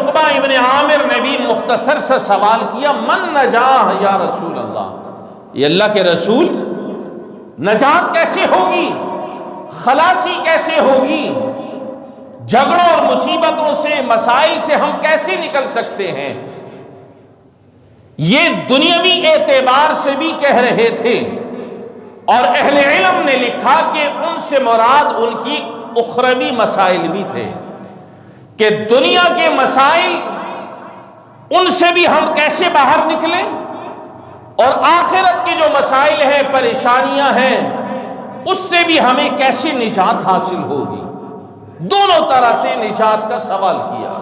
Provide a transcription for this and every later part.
عقبہ ابن عامر نے بھی مختصر سے سوال کیا، من نجاح یا رسول اللہ، یہ اللہ کے رسول، نجات کیسے ہوگی، خلاصی کیسے ہوگی، جھگڑوں اور مصیبتوں سے، مسائل سے ہم کیسے نکل سکتے ہیں؟ یہ دنیاوی اعتبار سے بھی کہہ رہے تھے، اور اہل علم نے لکھا کہ ان سے مراد ان کی اخروی مسائل بھی تھے، کہ دنیا کے مسائل ان سے بھی ہم کیسے باہر نکلیں، اور آخرت کے جو مسائل ہیں، پریشانیاں ہیں، اس سے بھی ہمیں کیسے نجات حاصل ہوگی۔ دونوں طرح سے نجات کا سوال کیا۔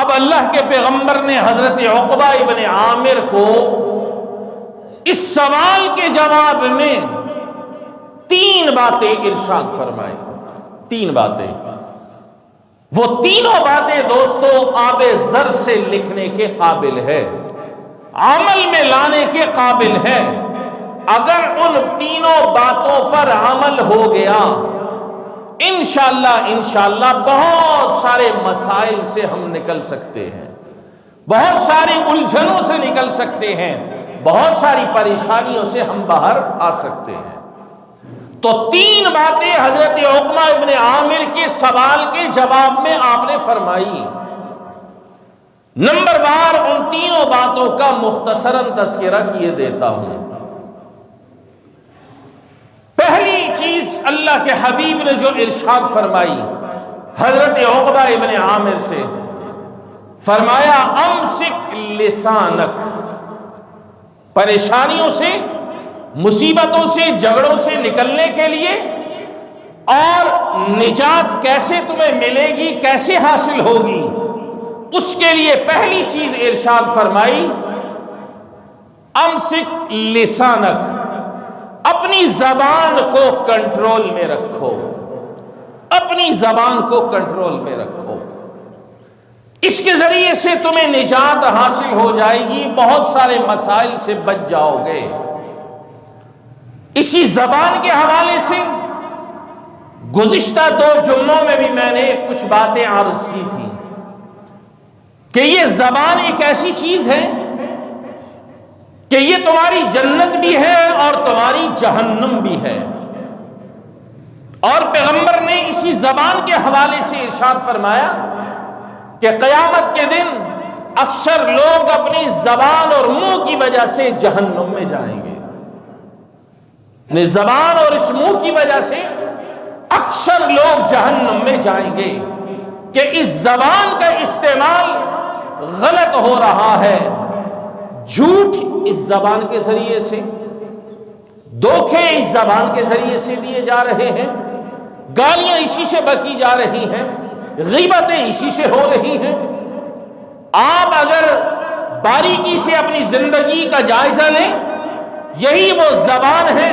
اب اللہ کے پیغمبر نے حضرت عقبہ ابن عامر کو اس سوال کے جواب میں 3 باتیں ارشاد فرمائی، 3 باتیں۔ وہ تینوں باتیں دوستو آب زر سے لکھنے کے قابل ہے، عمل میں لانے کے قابل ہے۔ اگر ان تینوں باتوں پر عمل ہو گیا، انشاءاللہ بہت سارے مسائل سے ہم نکل سکتے ہیں، بہت ساری الجھنوں سے نکل سکتے ہیں، بہت ساری پریشانیوں سے ہم باہر آ سکتے ہیں۔ تو 3 باتیں حضرت عقبہ ابن عامر کے سوال کے جواب میں آپ نے فرمائی۔ نمبر بار ان تینوں باتوں کا مختصراً تذکرہ کیے دیتا ہوں۔ پہلی چیز اللہ کے حبیب نے جو ارشاد فرمائی حضرت عقبہ ابن عامر سے، فرمایا امسک لسانک، پریشانیوں سے، مصیبتوں سے، جھگڑوں سے نکلنے کے لیے اور نجات کیسے تمہیں ملے گی، کیسے حاصل ہوگی، اس کے لیے پہلی چیز ارشاد فرمائی امسک لسانک، اپنی زبان کو کنٹرول میں رکھو، اپنی زبان کو کنٹرول میں رکھو، اس کے ذریعے سے تمہیں نجات حاصل ہو جائے گی، بہت سارے مسائل سے بچ جاؤ گے۔ اسی زبان کے حوالے سے گزشتہ 2 جمعوں میں بھی میں نے کچھ باتیں عرض کی تھی کہ یہ زبان ایک ایسی چیز ہے کہ یہ تمہاری جنت بھی ہے اور تمہاری جہنم بھی ہے، اور پیغمبر نے اسی زبان کے حوالے سے ارشاد فرمایا کہ قیامت کے دن اکثر لوگ اپنی زبان اور منہ کی وجہ سے جہنم میں جائیں گے، اپنی زبان اور اس منہ کی وجہ سے اکثر لوگ جہنم میں جائیں گے، کہ اس زبان کا استعمال غلط ہو رہا ہے، جھوٹ اس زبان کے ذریعے سے، دھوکے اس زبان کے ذریعے سے دیے جا رہے ہیں، گالیاں اسی سے بکی جا رہی ہیں، غیبتیں اسی سے ہو رہی ہیں۔ آپ اگر باریکی سے اپنی زندگی کا جائزہ لیں، یہی وہ زبان ہے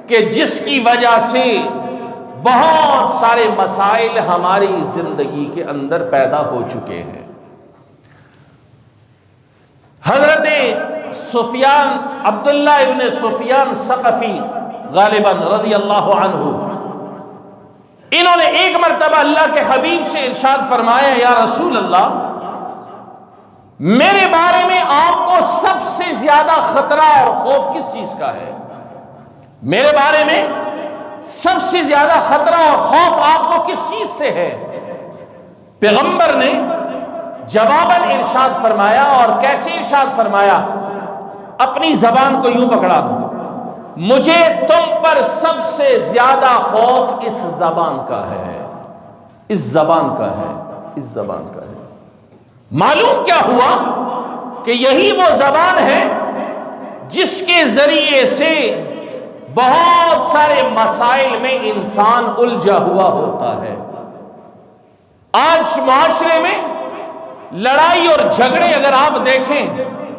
کہ جس کی وجہ سے بہت سارے مسائل ہماری زندگی کے اندر پیدا ہو چکے ہیں۔ حضرت سفیان، عبداللہ ابن سفیان ثقفی غالباً رضی اللہ عنہ، انہوں نے ایک مرتبہ اللہ کے حبیب سے ارشاد فرمایا، یا رسول اللہ، میرے بارے میں آپ کو سب سے زیادہ خطرہ اور خوف کس چیز کا ہے؟ میرے بارے میں سب سے زیادہ خطرہ اور خوف آپ کو کس چیز سے ہے؟ پیغمبر نے جواباً ارشاد فرمایا، اور کیسے ارشاد فرمایا؟ اپنی زبان کو یوں پکڑا، مجھے تم پر سب سے زیادہ خوف اس زبان کا ہے، اس زبان کا ہے، اس زبان کا ہے۔ معلوم کیا ہوا کہ یہی وہ زبان ہے جس کے ذریعے سے بہت سارے مسائل میں انسان الجھا ہوا ہوتا ہے۔ آج معاشرے میں لڑائی اور جھگڑے اگر آپ دیکھیں،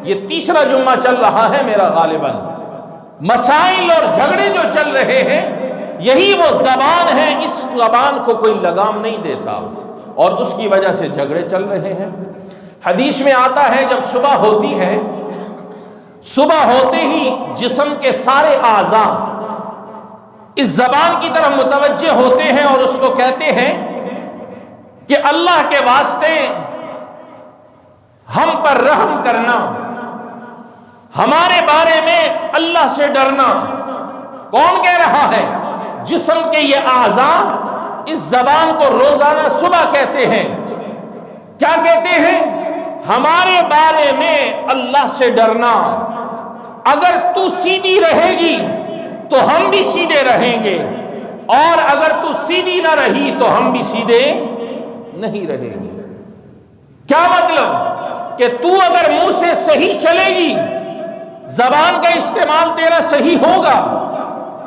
یہ 3را جمعہ چل رہا ہے میرا غالباً، مسائل اور جھگڑے جو چل رہے ہیں، یہی وہ زبان ہے، اس زبان کو کوئی لگام نہیں دیتا اور اس کی وجہ سے جھگڑے چل رہے ہیں۔ حدیث میں آتا ہے جب صبح ہوتی ہے، صبح ہوتے ہی جسم کے سارے اعضاء اس زبان کی طرف متوجہ ہوتے ہیں اور اس کو کہتے ہیں کہ اللہ کے واسطے ہم پر رحم کرنا، ہمارے بارے میں اللہ سے ڈرنا۔ کون کہہ رہا ہے؟ جسم کے یہ اعضاء اس زبان کو روزانہ صبح کہتے ہیں، کیا کہتے ہیں؟ ہمارے بارے میں اللہ سے ڈرنا۔ اگر تو سیدھی رہے گی تو ہم بھی سیدھے رہیں گے، اور اگر تو سیدھی نہ رہی تو ہم بھی سیدھے نہیں رہیں گے۔ کیا مطلب؟ کہ تو اگر منہ سے صحیح چلے گی، زبان کا استعمال تیرا صحیح ہوگا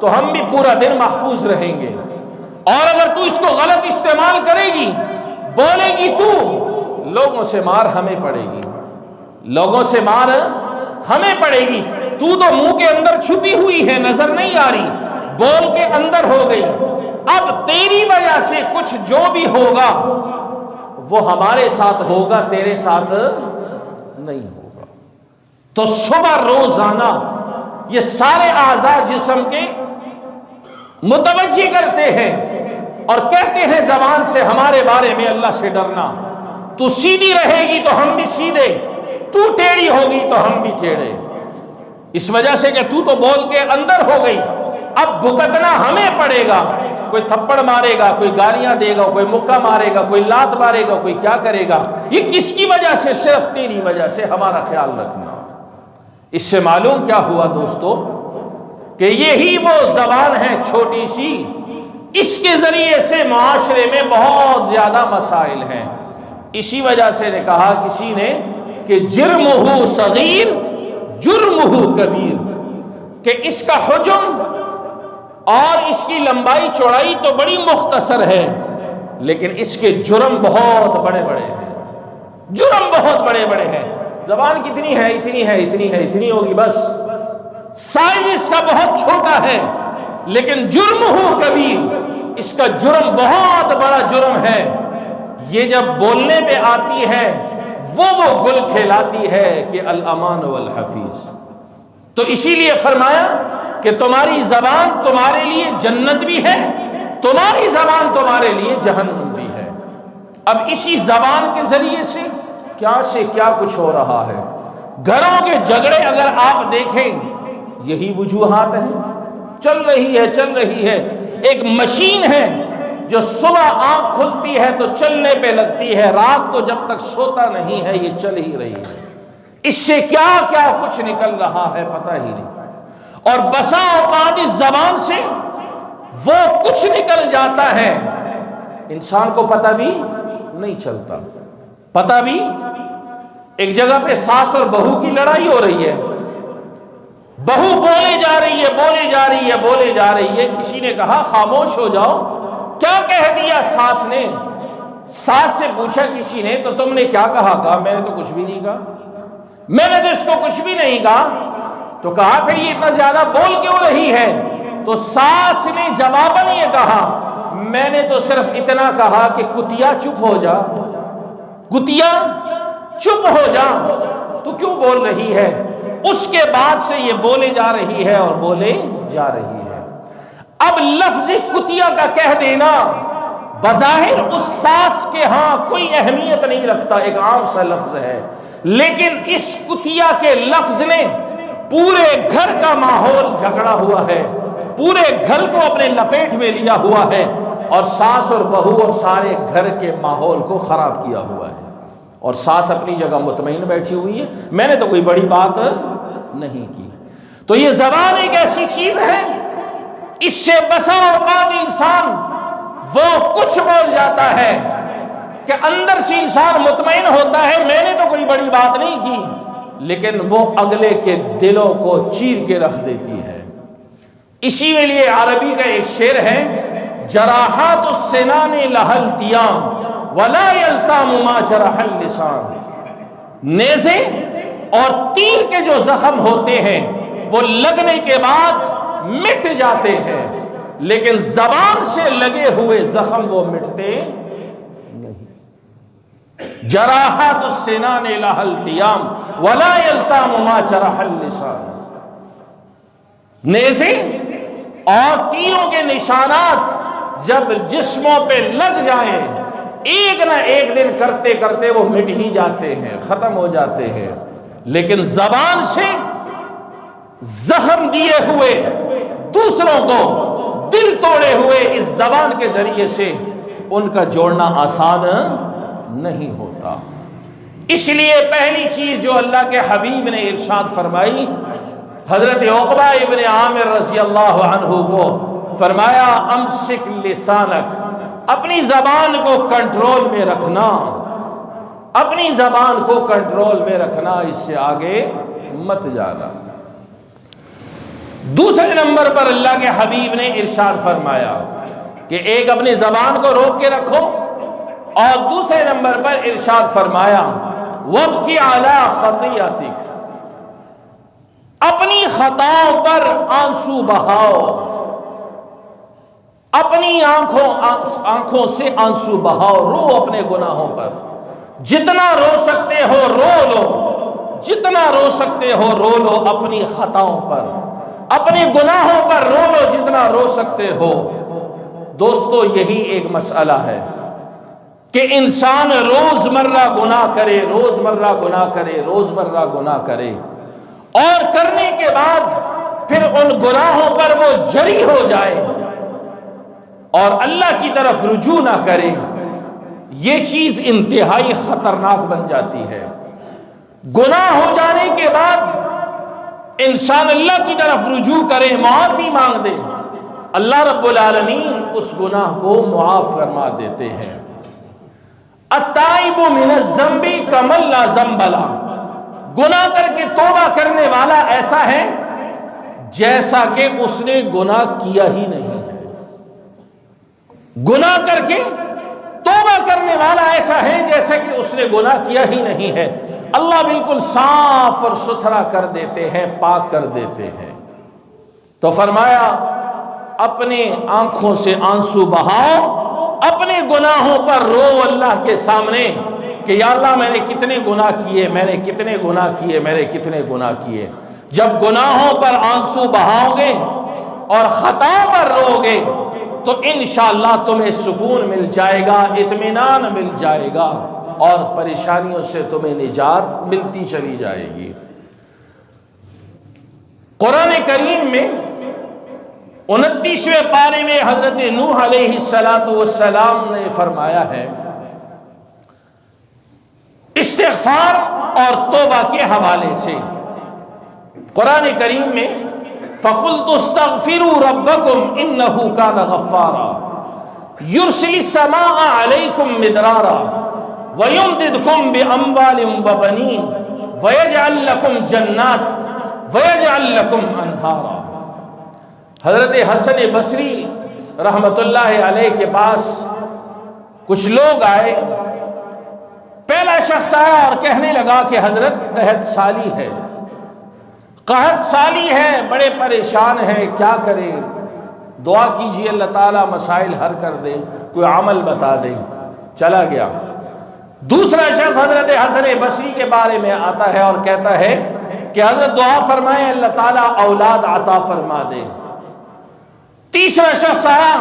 تو ہم بھی پورا دن محفوظ رہیں گے، اور اگر تو اس کو غلط استعمال کرے گی، بولے گی تو، لوگوں سے مار ہمیں پڑے گی، لوگوں سے مار ہمیں پڑے گی۔ تو منہ کے اندر چھپی ہوئی ہے، نظر نہیں آ رہی، بول کے اندر ہو گئی۔ اب تیری وجہ سے کچھ جو بھی ہوگا وہ ہمارے ساتھ ہوگا، تیرے ساتھ نہیں ہوگا۔ تو صبح روزانہ یہ سارے اعضاء جسم کے متوجہ کرتے ہیں اور کہتے ہیں زبان سے ہمارے بارے میں اللہ سے ڈرنا۔ تو سیدھی رہے گی تو ہم بھی سیدھے، تو ٹیڑھی ہوگی تو ہم بھی ٹیڑھے، اس وجہ سے کہ تو بول کے اندر ہو گئی۔ اب بھگتنا ہمیں پڑے گا، کوئی تھپڑ مارے گا، کوئی گالیاں دے گا، کوئی مکہ مارے گا، کوئی لات مارے گا، کوئی کیا کرے گا۔ یہ کس کی وجہ سے؟ صرف تیری وجہ سے، ہمارا خیال رکھنا۔ اس سے معلوم کیا ہوا دوستو؟ کہ یہی وہ زبان ہے چھوٹی سی، اس کے ذریعے سے معاشرے میں بہت زیادہ مسائل ہیں۔ اسی وجہ سے نے کہا کسی نے کہ جرمہ صغیر جرمہ کبیر، کہ اس کا حجم اور اس کی لمبائی چوڑائی تو بڑی مختصر ہے، لیکن اس کے جرم بہت بڑے بڑے ہیں، جرم بہت بڑے بڑے ہیں۔ زبان کتنی ہے؟ اتنی ہے، اتنی ہے، اتنی ہوگی بس، سائز اس کا بہت چھوٹا ہے، لیکن جرمہ کبیر، اس کا جرم بہت بڑا جرم ہے۔ یہ جب بولنے پہ آتی ہے وہ گل کھلاتی ہے کہ الامان والحفیظ۔ تو اسی لیے فرمایا کہ تمہاری زبان تمہارے لیے جنت بھی ہے، تمہاری زبان تمہارے لیے جہنم بھی ہے۔ اب اسی زبان کے ذریعے سے کیا کچھ ہو رہا ہے۔ گھروں کے جھگڑے اگر آپ دیکھیں، یہی وجوہات ہیں، چل رہی ہے۔ ایک مشین ہے جو صبح آنکھ کھلتی ہے تو چلنے پہ لگتی ہے، رات کو جب تک سوتا نہیں ہے یہ چل ہی رہی ہے۔ اس سے کیا کچھ نکل رہا ہے پتہ ہی نہیں، اور بسا اوقات اس زبان سے وہ کچھ نکل جاتا ہے انسان کو پتہ بھی نہیں چلتا۔ پتہ بھی، ایک جگہ پہ ساس اور بہو کی لڑائی ہو رہی ہے، بہو بولے جا رہی ہے، کسی نے کہا خاموش ہو جاؤ۔ کیا کہہ دیا ساس نے؟ ساس سے پوچھا کسی نے تو تم نے کیا کہا؟ میں نے تو کچھ بھی نہیں کہا، میں نے تو اس کو کچھ بھی نہیں کہا۔ تو کہا پھر یہ اتنا زیادہ بول کیوں رہی ہے؟ تو ساس نے جواباً یہ کہا، میں نے تو صرف اتنا کہا کہ کتیا چپ ہو جا، کتیا چپ ہو جا، تو کیوں بول رہی ہے؟ اس کے بعد سے یہ بولے جا رہی ہے اور بولے جا رہی ہے۔ اب لفظ کتیا کا کہہ دینا بظاہر اس ساس کے ہاں کوئی اہمیت نہیں رکھتا، ایک عام سا لفظ ہے، لیکن اس کتیا کے لفظ نے پورے گھر کا ماحول جھگڑا ہوا ہے، پورے گھر کو اپنے لپیٹ میں لیا ہوا ہے، اور ساس اور بہو اور سارے گھر کے ماحول کو خراب کیا ہوا ہے۔ اور ساس اپنی جگہ مطمئن بیٹھی ہوئی ہے، میں نے تو کوئی بڑی بات نہیں کی۔ تو یہ زبان ایک ایسی چیز ہے، اس سے بسا اوقات انسان وہ کچھ بول جاتا ہے کہ اندر سے انسان مطمئن ہوتا ہے میں نے تو کوئی بڑی بات نہیں کی، لیکن وہ اگلے کے دلوں کو چیر کے رکھ دیتی ہے۔ اسی میں لیے عربی کا ایک شعر ہے، جراحات السنان لها التیام ولا یلتام ما جرح اللسان۔ نیزے اور تیر کے جو زخم ہوتے ہیں وہ لگنے کے بعد مٹ جاتے ہیں، لیکن زبان سے لگے ہوئے زخم وہ مٹتے نہیں۔ جراحات السنان لها التیام ولا یلتام ما جرح اللسان۔ نیزے اور تیروں کے نشانات جب جسموں پہ لگ جائیں، ایک نہ ایک دن کرتے کرتے وہ مٹ ہی جاتے ہیں، ختم ہو جاتے ہیں، لیکن زبان سے زخم دیے ہوئے، دوسروں کو دل توڑے ہوئے اس زبان کے ذریعے سے ان کا جوڑنا آسان نہیں ہوتا۔ اس لیے پہلی چیز جو اللہ کے حبیب نے ارشاد فرمائی، حضرت عقبہ ابن عامر رضی اللہ عنہ کو فرمایا امسک لسانک، اپنی زبان کو کنٹرول میں رکھنا، اپنی زبان کو کنٹرول میں رکھنا، اس سے آگے مت جانا۔ دوسرے نمبر پر اللہ کے حبیب نے ارشاد فرمایا کہ ایک اپنی زبان کو روک کے رکھو، اور دوسرے نمبر پر ارشاد فرمایا وَابْكِ عَلَىٰ خَطِيئَتِكَ، اپنی خطاؤں پر آنسو بہاؤ، اپنی آنکھوں سے آنسو بہاؤ، رو اپنے گناہوں پر، جتنا رو سکتے ہو رو لو، جتنا رو سکتے ہو رو لو، اپنی خطاؤں پر، اپنے گناہوں پر رو لو جتنا رو سکتے ہو۔ دوستو یہی ایک مسئلہ ہے کہ انسان روزمرہ گناہ کرے، روزمرہ گناہ کرے، روزمرہ گناہ کرے، اور کرنے کے بعد پھر ان گناہوں پر وہ جری ہو جائے اور اللہ کی طرف رجوع نہ کرے، یہ چیز انتہائی خطرناک بن جاتی ہے۔ گناہ ہو جانے کے بعد انسان اللہ کی طرف رجوع کرے، معافی مانگ دے، اللہ رب العالمین اس گناہ کو معاف فرما دیتے ہیں۔ التائب من الذنب کمن لا ذنب لہ، گناہ کر کے توبہ کرنے والا ایسا ہے جیسا کہ اس نے گناہ کیا ہی نہیں ہے۔ گناہ کر کے توبہ کرنے والا ایسا ہے جیسا کہ اس نے گناہ کیا ہی نہیں ہے۔ اللہ بالکل صاف اور ستھرا کر دیتے ہیں، پاک کر دیتے ہیں۔ تو فرمایا اپنے آنکھوں سے آنسو بہاؤ، اپنے گناہوں پر رو اللہ کے سامنے کہ یا اللہ میں نے کتنے گناہ کیے، میں نے کتنے گناہ کیے، میں نے کتنے گناہ کیے۔ جب گناہوں پر آنسو بہاؤ گے اور خطاؤں پر رو گے تو انشاءاللہ تمہیں سکون مل جائے گا، اطمینان مل جائے گا، اور پریشانیوں سے تمہیں نجات ملتی چلی جائے گی۔ قرآن کریم میں 29ویں پارے میں حضرت نوح علیہ السلام نے فرمایا ہے استغفار اور توبہ کے حوالے سے۔ قرآن کریم میں فَقُلْتُ اسْتَغْفِرُوا رَبَّكُمْ إِنَّهُ كَانَ غَفَّارًا يُرْسِلِ السَّمَاءَ عَلَيْكُمْ مِدْرَارًا وَيُمْدِدْكُمْ بِأَمْوَالٍ وَبَنِينَ وَيَجْعَلْ لَكُمْ جَنَّاتٍ وَيَجْعَلْ لَكُمْ أَنْهَارًا۔ حضرت حسن بصری رحمت اللہ علیہ کے پاس کچھ لوگ آئے، پہلا شخص آیا اور کہنے لگا کہ حضرت قحط سالی ہے، قحط سالی ہے، بڑے پریشان ہیں، کیا کرے، دعا کیجیے اللہ تعالیٰ مسائل حل کر دے، کوئی عمل بتا دے۔ چلا گیا۔ دوسرا شخص حضرت حسن بصری کے بارے میں آتا ہے اور کہتا ہے کہ حضرت دعا فرمائے اللہ تعالیٰ اولاد عطا فرما دے۔ تیسرا شخص آیا،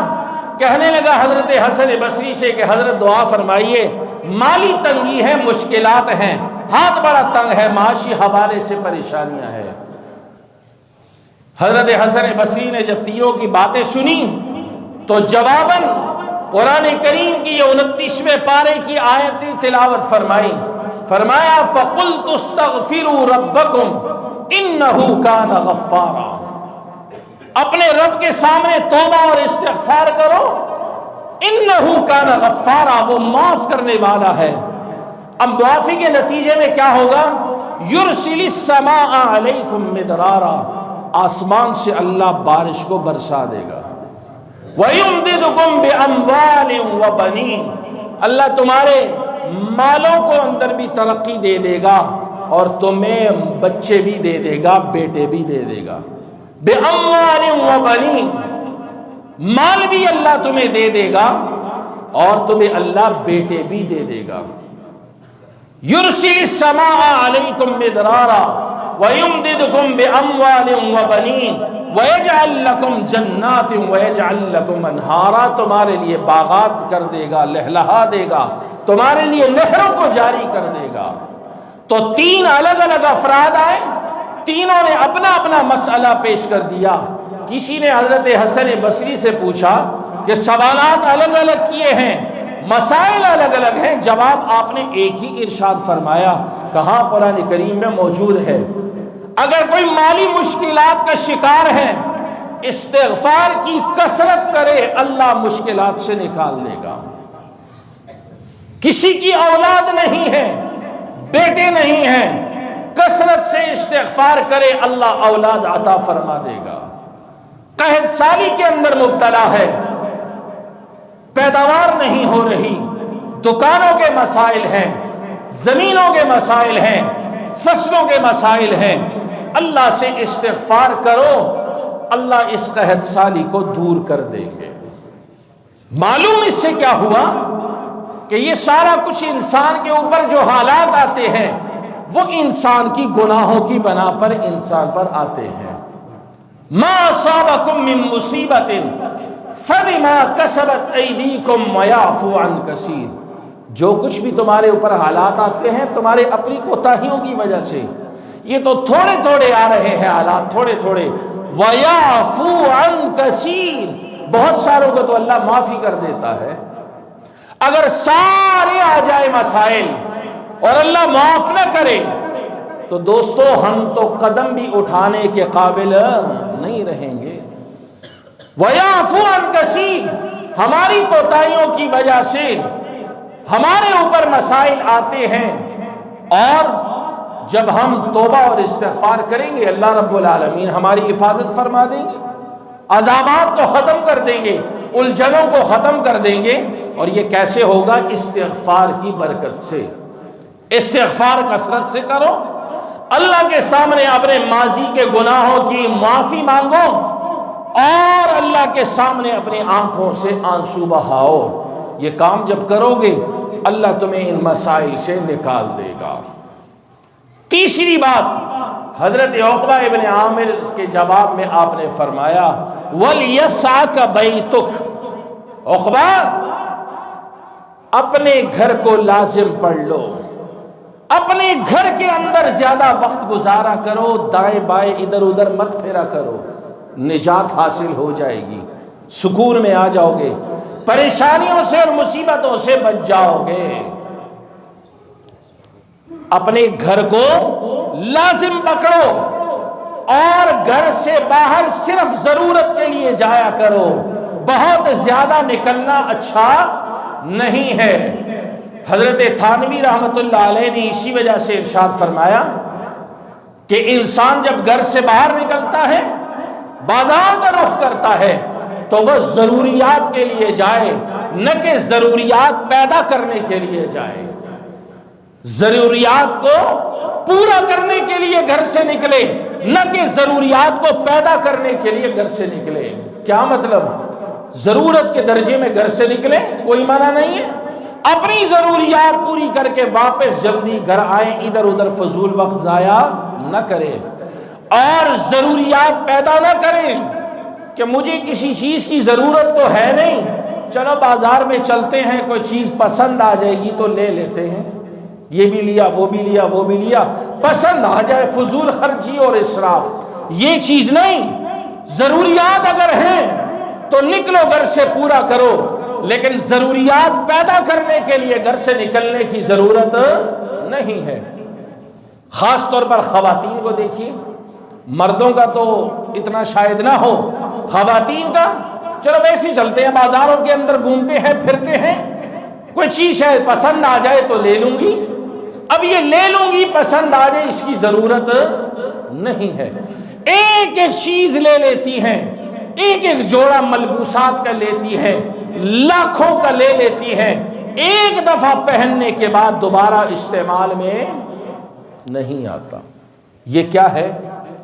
کہنے لگا حضرت حسن بصری سے کہ حضرت دعا فرمائیے، مالی تنگی ہے، مشکلات ہیں، ہاتھ بڑا تنگ ہے، معاشی حوالے سے پریشانیاں ہیں۔ حضرت حسن بصری نے جب تینوں کی باتیں سنی تو جواباً قرآن کریم کی یہ 29ویں پارے کی آیتیں تلاوت فرمائی۔ فرمایا فَقُلْتُ اسْتَغْفِرُوا رَبَّكُمْ إِنَّهُ كَانَ غَفَّارًا، اپنے رب کے سامنے توبہ اور استغفار کرو، إِنَّهُ كَانَ غَفَّارًا، وہ معاف کرنے والا ہے۔ اب معافی کے نتیجے میں کیا ہوگا؟ يُرْسِلِ السَّمَاءَ عَلَيْكُمْ مِدْرَارًا، آسمان سے اللہ بارش کو برسا دے گا۔ وَيُمْدِدُكُمْ بِأَمْوَالٍ وَبَنِينَ، اللہ تمہارے مالوں کو اندر بھی ترقی دے دے گا اور تمہیں بچے بھی دے دے گا، بیٹے بھی دے دے گا۔ بِأَمْوَالٍ وَبَنِينَ، مال بھی اللہ تمہیں دے دے گا اور تمہیں اللہ بیٹے بھی دے دے گا۔ يُرْسِلِ السَّمَاءَ عَلَيْكُمْ مِدْرَارًا، وَيُمْدِدْكُمْ بِأَمْوَالٍ وَبَنِينَ وَيَجْعَلْ لَكُمْ جَنَّاتٍ وَيَجْعَلْ لَكُمْ أَنْهَارًا، تمہارے لیے باغات کر دے گا، لہلہا دے گا، تمہارے لیے نہروں کو جاری کر دے گا۔ تو تین الگ الگ افراد آئے، تینوں نے اپنا اپنا مسئلہ پیش کر دیا۔ کسی نے حضرت حسن بصری سے پوچھا کہ سوالات الگ الگ کیے ہیں، مسائل الگ الگ ہیں، جواب آپ نے ایک ہی ارشاد فرمایا، کہاں قرآن کریم میں موجود ہے، اگر کوئی مالی مشکلات کا شکار ہے استغفار کی کثرت کرے اللہ مشکلات سے نکال لے گا۔ کسی کی اولاد نہیں ہے، بیٹے نہیں ہیں، کثرت سے استغفار کرے اللہ اولاد عطا فرما دے گا۔ قحط سالی کے اندر مبتلا ہے، پیداوار نہیں ہو رہی، دکانوں کے مسائل ہیں، زمینوں کے مسائل ہیں، فصلوں کے مسائل ہیں، اللہ سے استغفار کرو، اللہ اس قحط سالی کو دور کر دیں گے۔ معلوم اس سے کیا ہوا کہ یہ سارا کچھ انسان کے اوپر جو حالات آتے ہیں وہ انسان کی گناہوں کی بنا پر انسان پر آتے ہیں۔ ما اصابکم من مصیبت فبما کسبت ایدیکم ویعفو عن کثیر، جو کچھ بھی تمہارے اوپر حالات آتے ہیں تمہارے اپنی کوتاہیوں کی وجہ سے، یہ تو تھوڑے تھوڑے آ رہے ہیں حالات، تھوڑے تھوڑے، ویعفو عن کثیر، بہت ساروں کو تو اللہ معافی کر دیتا ہے۔ اگر سارے آ جائے مسائل اور اللہ معاف نہ کرے تو دوستو ہم تو قدم بھی اٹھانے کے قابل نہیں رہیں گے۔ وَيَعْفُو عَنْ كَثِيرٍ، ہماری کوتاہیوں کی وجہ سے ہمارے اوپر مسائل آتے ہیں، اور جب ہم توبہ اور استغفار کریں گے اللہ رب العالمین ہماری حفاظت فرما دیں گے، عذابات کو ختم کر دیں گے، الجھنوں کو ختم کر دیں گے۔ اور یہ کیسے ہوگا؟ استغفار کی برکت سے۔ استغفار کثرت سے کرو، اللہ کے سامنے اپنے ماضی کے گناہوں کی معافی مانگو، اور اللہ کے سامنے اپنی آنکھوں سے آنسو بہاؤ۔ یہ کام جب کرو گے اللہ تمہیں ان مسائل سے نکال دے گا۔ تیسری بات، حضرت عقبہ ابن عامر کے جواب میں آپ نے فرمایا وَلْيَسْعَكَ بَيْتُكَ، عقبہ اپنے گھر کو لازم پڑھ لو، اپنے گھر کے اندر زیادہ وقت گزارا کرو، دائیں بائیں ادھر ادھر مت پھیرا کرو، نجات حاصل ہو جائے گی، سکون میں آ جاؤ گے، پریشانیوں سے اور مصیبتوں سے بچ جاؤ گے۔ اپنے گھر کو لازم پکڑو، اور گھر سے باہر صرف ضرورت کے لیے جایا کرو، بہت زیادہ نکلنا اچھا نہیں ہے۔ حضرت تھانوی رحمت اللہ علیہ نے اسی وجہ سے ارشاد فرمایا کہ انسان جب گھر سے باہر نکلتا ہے، بازار کا رخ کرتا ہے، تو وہ ضروریات کے لیے جائے، نہ کہ ضروریات پیدا کرنے کے لیے جائے۔ ضروریات کو پورا کرنے کے لیے گھر سے نکلے، نہ کہ ضروریات کو پیدا کرنے کے لیے گھر سے نکلے۔ کیا مطلب؟ ضرورت کے درجے میں گھر سے نکلے، کوئی منع نہیں ہے، اپنی ضروریات پوری کر کے واپس جلدی گھر آئیں، ادھر ادھر فضول وقت ضائع نہ کریں، اور ضروریات پیدا نہ کریں کہ مجھے کسی چیز کی ضرورت تو ہے نہیں، چلو بازار میں چلتے ہیں، کوئی چیز پسند آ جائے گی تو لے لیتے ہیں، یہ بھی لیا وہ بھی لیا وہ بھی لیا، پسند آ جائے، فضول خرچی اور اسراف، یہ چیز نہیں۔ ضروریات اگر ہیں تو نکلو گھر سے پورا کرو، لیکن ضروریات پیدا کرنے کے لیے گھر سے نکلنے کی ضرورت نہیں ہے۔ خاص طور پر خواتین کو دیکھیے، مردوں کا تو اتنا شاید نہ ہو، خواتین کا چلو ویسے چلتے ہیں، بازاروں کے اندر گھومتے ہیں پھرتے ہیں، کوئی چیز ہے پسند آ جائے تو لے لوں گی، اب یہ لے لوں گی پسند آ جائے اس کی ضرورت نہیں ہے، ایک ایک چیز لے لیتی ہیں، ایک ایک جوڑا ملبوسات کا لیتی ہیں، لاکھوں کا لے لیتی ہیں، ایک دفعہ پہننے کے بعد دوبارہ استعمال میں نہیں آتا۔ یہ کیا ہے؟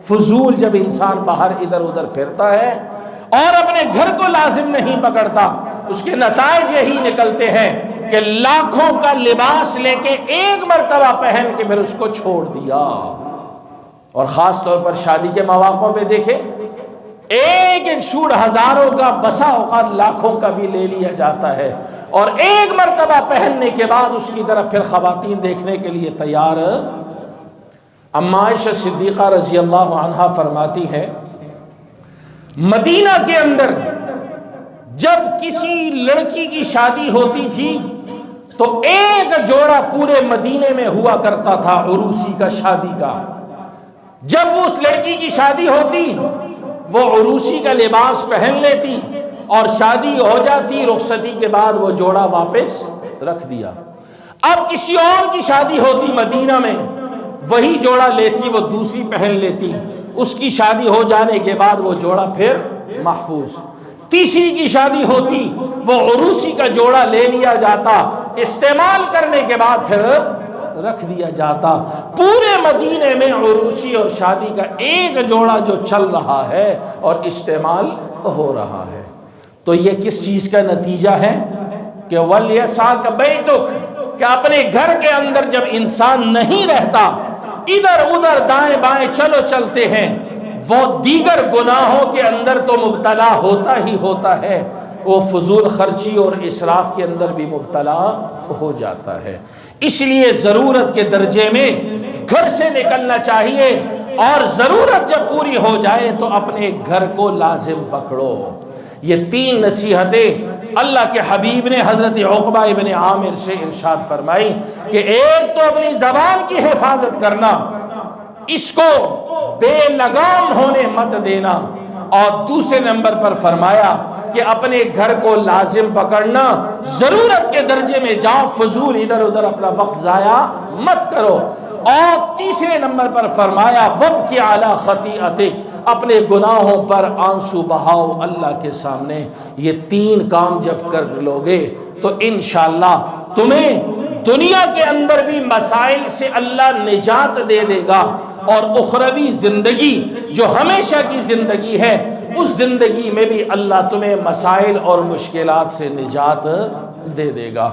فضول جب انسان باہر ادھر ادھر پھرتا ہے اور اپنے گھر کو لازم نہیں پکڑتا، اس کے نتائج یہی نکلتے ہیں کہ لاکھوں کا لباس لے کے ایک مرتبہ پہن کے پھر اس کو چھوڑ دیا۔ اور خاص طور پر شادی کے مواقع پہ دیکھیں، ایک ایک سوٹ ہزاروں کا، بسا اوقات لاکھوں کا بھی لے لیا جاتا ہے، اور ایک مرتبہ پہننے کے بعد اس کی طرف پھر خواتین دیکھنے کے لیے تیار۔ اما عائشہ صدیقہ رضی اللہ عنہا فرماتی ہے، مدینہ کے اندر جب کسی لڑکی کی شادی ہوتی تھی تو ایک جوڑا پورے مدینے میں ہوا کرتا تھا عروسی کا، شادی کا۔ جب اس لڑکی کی شادی ہوتی وہ عروسی کا لباس پہن لیتی اور شادی ہو جاتی، رخصتی کے بعد وہ جوڑا واپس رکھ دیا۔ اب کسی اور کی شادی ہوتی مدینہ میں، وہی جوڑا لیتی، وہ دوسری پہن لیتی، اس کی شادی ہو جانے کے بعد وہ جوڑا پھر محفوظ۔ تیسری کی شادی ہوتی، وہ عروسی کا جوڑا لے لیا جاتا، استعمال کرنے کے بعد پھر رکھ دیا جاتا۔ پورے مدینے میں عروسی اور شادی کا ایک جوڑا جو چل رہا ہے اور استعمال ہو رہا ہے۔ تو یہ کس چیز کا نتیجہ ہے کہ وَلْيَسْعَكَ بَيْتُكَ، کہ اپنے گھر کے اندر جب انسان نہیں رہتا، ادھر ادھر دائیں بائیں چلتے ہیں، وہ دیگر گناہوں کے اندر تو مبتلا ہوتا ہی ہوتا ہے، وہ فضول خرچی اور اسراف کے اندر بھی مبتلا ہو جاتا ہے۔ اس لیے ضرورت کے درجے میں گھر سے نکلنا چاہیے، اور ضرورت جب پوری ہو جائے تو اپنے گھر کو لازم پکڑو۔ یہ تین نصیحتیں اللہ کے حبیب نے حضرت عقبہ ابن عامر سے ارشاد فرمائی کہ ایک تو اپنی زبان کی حفاظت کرنا، اس کو بے لگام ہونے مت دینا، اور دوسرے نمبر پر فرمایا کہ اپنے گھر کو لازم پکڑنا، ضرورت کے درجے میں جاؤ، فضول ادھر ادھر اپنا وقت ضائع مت کرو، اور تیسرے نمبر پر فرمایا وَابْكِ عَلَىٰ خَطِیئَتِکَ، اپنے گناہوں پر آنسو بہاؤ اللہ کے سامنے۔ یہ تین کام جب کر لوگے تو انشاءاللہ تمہیں دنیا کے اندر بھی مسائل سے اللہ نجات دے دے گا، اور اخروی زندگی جو ہمیشہ کی زندگی ہے، اس زندگی میں بھی اللہ تمہیں مسائل اور مشکلات سے نجات دے دے گا۔